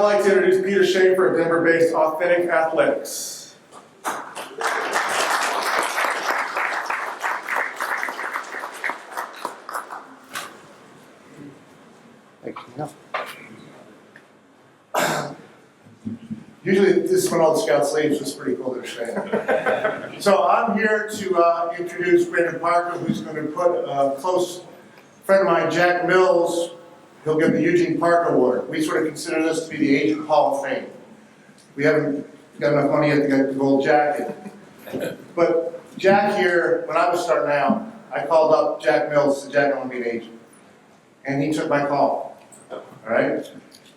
now like to introduce Peter Schaefer of Denver-based Authentic Athletics. Thank you. Usually this is when all the scouts leave, so it's pretty cool they're staying. So I'm here to introduce Brandon Parker, who's going to put a close friend of mine, Jack Mills. He'll give the Eugene Parker Award. We sort of consider this to be the Agent Hall of Fame. We haven't got enough money yet to get the gold jacket. But Jack here, when I was starting out, I called up Jack Mills and said, Jack, I want to be an agent. And he took my call, all right?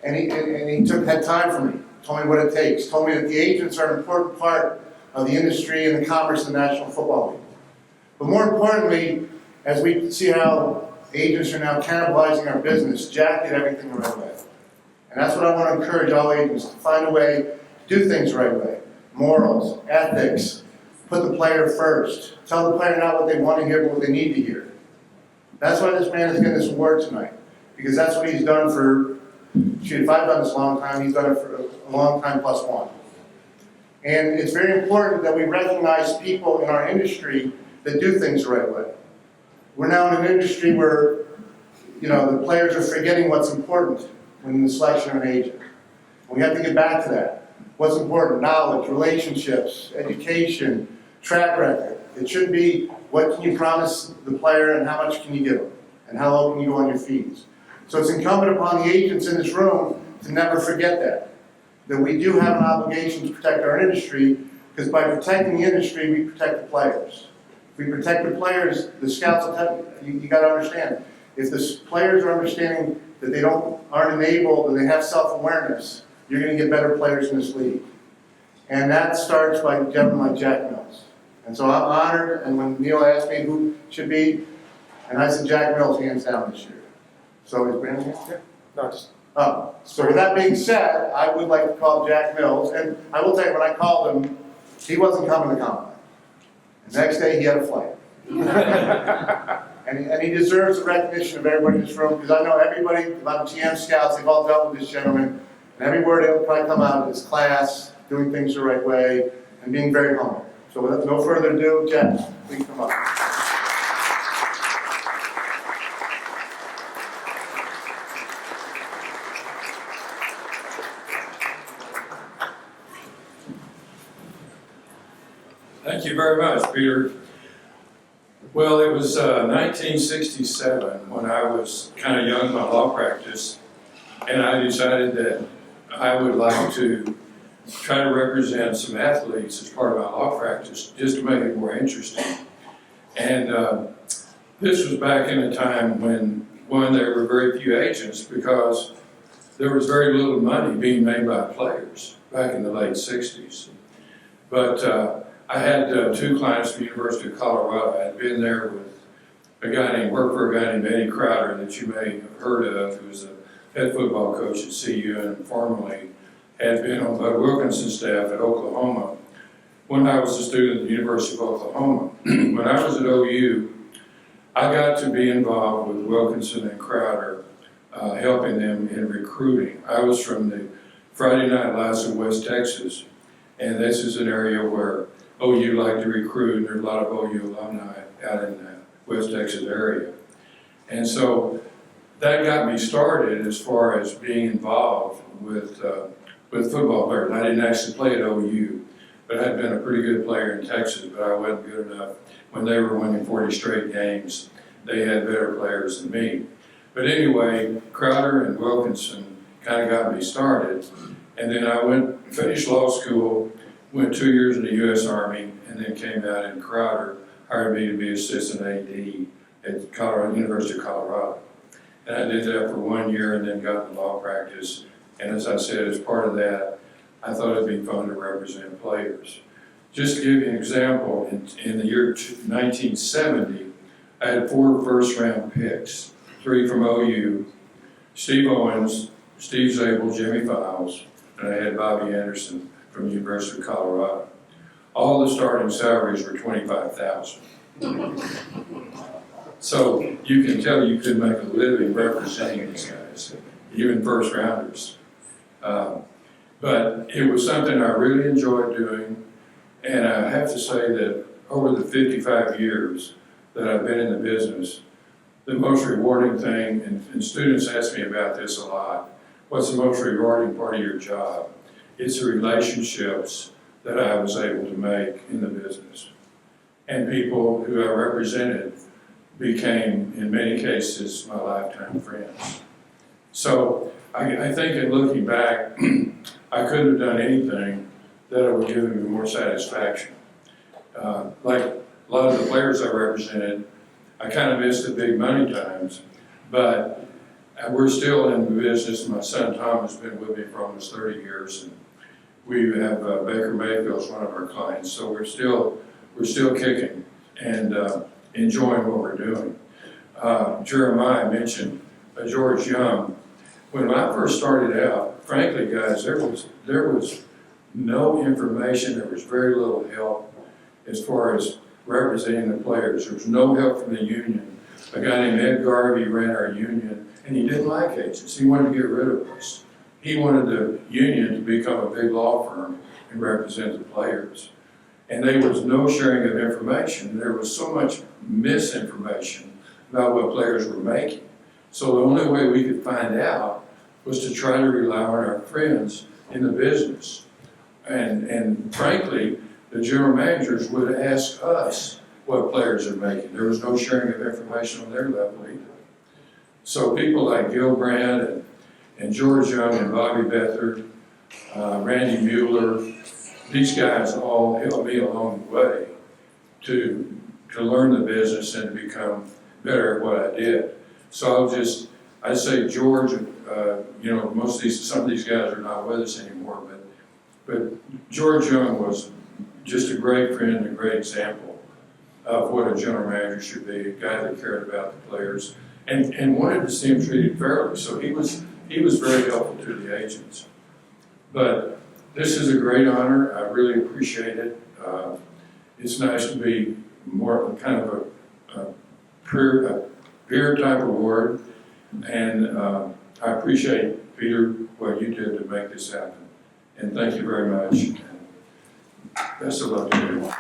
And he had time for me, told me what it takes, told me that the agents are an important part of the industry and the commerce of the National Football League. But more importantly, as we see how agents are now cannibalizing our business, Jack did everything the right way. And that's what I want to encourage all agents, to find a way to do things the right way. Morals, ethics, put the player first. Tell the player not what they want to hear, but what they need to hear. That's why this man is getting this award tonight. Because that's what he's done for, shoot, if I've done this a long time, he's done it for a long time plus one. And it's very important that we recognize people in our industry that do things the right way. We're now in an industry where, the players are forgetting what's important in the selection of an agent. We have to get back to that. What's important? Knowledge, relationships, education, track record. It should be what can you promise the player and how much can you give them? And how low can you go on your fees? So it's incumbent upon the agents in this room to never forget that we do have an obligation to protect our industry, because by protecting the industry, we protect the players. If we protect the players, the scouts will have, you got to understand, if the players are understanding that they aren't enabled and they have self-awareness, you're going to get better players in this league. And that starts by a gentleman like Jack Mills. And so I'm honored, and when Neil asked me who should be, and I said Jack Mills hands down this year. So is Brandon here? No, just So with that being said, I would like to call Jack Mills, and I will tell you, when I called him, he wasn't coming to Combine. The next day, he had a flight. and he deserves the recognition of everybody in this room, because I know everybody, a lot of GM scouts, they've all dealt with this gentleman, and every word that will probably come out of his class, doing things the right way, and being very humble. So with no further ado, Jack, please come up. Thank you very much, Peter. Well, it was 1967 when I was kind of young in my law practice, and I decided that I would like to try to represent some athletes as part of my law practice, just to make it more interesting. And this was back in a time when, there were very few agents, because there was very little money being made by players back in the late 60s. But I had two clients from the University of Colorado. I had been there with worked for a guy named Eddie Crowder that you may have heard of, who was a head football coach at CU and formerly had been on Bud Wilkinson's staff at Oklahoma when I was a student at the University of Oklahoma. When I was at OU, I got to be involved with Wilkinson and Crowder, helping them in recruiting. I was from the Friday Night Lights of West Texas, and this is an area where OU like to recruit, and there's a lot of OU alumni out in the West Texas area. And so that got me started as far as being involved with football players. I didn't actually play at OU, but I'd been a pretty good player in Texas, but I wasn't good enough. When they were winning 40 straight games, they had better players than me. But anyway, Crowder and Wilkinson kind of got me started. And then I finished law school, went 2 years in the U.S. Army, and then came out, and Crowder hired me to be assistant AD at University of Colorado. And I did that for 1 year and then got into law practice. And as I said, as part of that, I thought it'd be fun to represent players. Just to give you an example, in the year 1970, I had 4 first-round picks, 3 from OU, Steve Owens, Steve Zabel, Jimmy Files, and I had Bobby Anderson from the University of Colorado. All the starting salaries were $25,000. So you can tell you could make a living representing these guys, even first rounders. But it was something I really enjoyed doing, and I have to say that over the 55 years that I've been in the business, the most rewarding thing, and students ask me about this a lot, what's the most rewarding part of your job? It's the relationships that I was able to make in the business. And people who I represented became, in many cases, my lifetime friends. So I think in looking back, I couldn't have done anything that would give me more satisfaction. Like a lot of the players I represented, I kind of missed the big money times, but we're still in the business. My son Tom has been with me for almost 30 years, and we have Baker Mayfield as one of our clients, so we're still kicking and enjoying what we're doing. Jeremiah mentioned George Young. When I first started out, frankly, guys, there was no information. There was very little help as far as representing the players. There was no help from the union. A guy named Ed Garvey ran our union, and he didn't like agents. He wanted to get rid of us. He wanted the union to become a big law firm and represent the players. And there was no sharing of information. There was so much misinformation about what players were making. So the only way we could find out was to try to rely on our friends in the business. And frankly, the general managers would ask us what players are making. There was no sharing of information on their level either. So people like Gil Brandt and George Young and Bobby Bethard, Randy Mueller, these guys all helped me along the way to learn the business and to become better at what I did. So I'd say George, some of these guys are not with us anymore, but George Young was just a great friend and a great example of what a general manager should be, a guy that cared about the players and wanted to see them treated fairly. So he was very helpful to the agents. But this is a great honor. I really appreciate it. It's nice to be more kind of a peer type award, and I appreciate, Peter, what you did to make this happen. And thank you very much. And best of luck to you.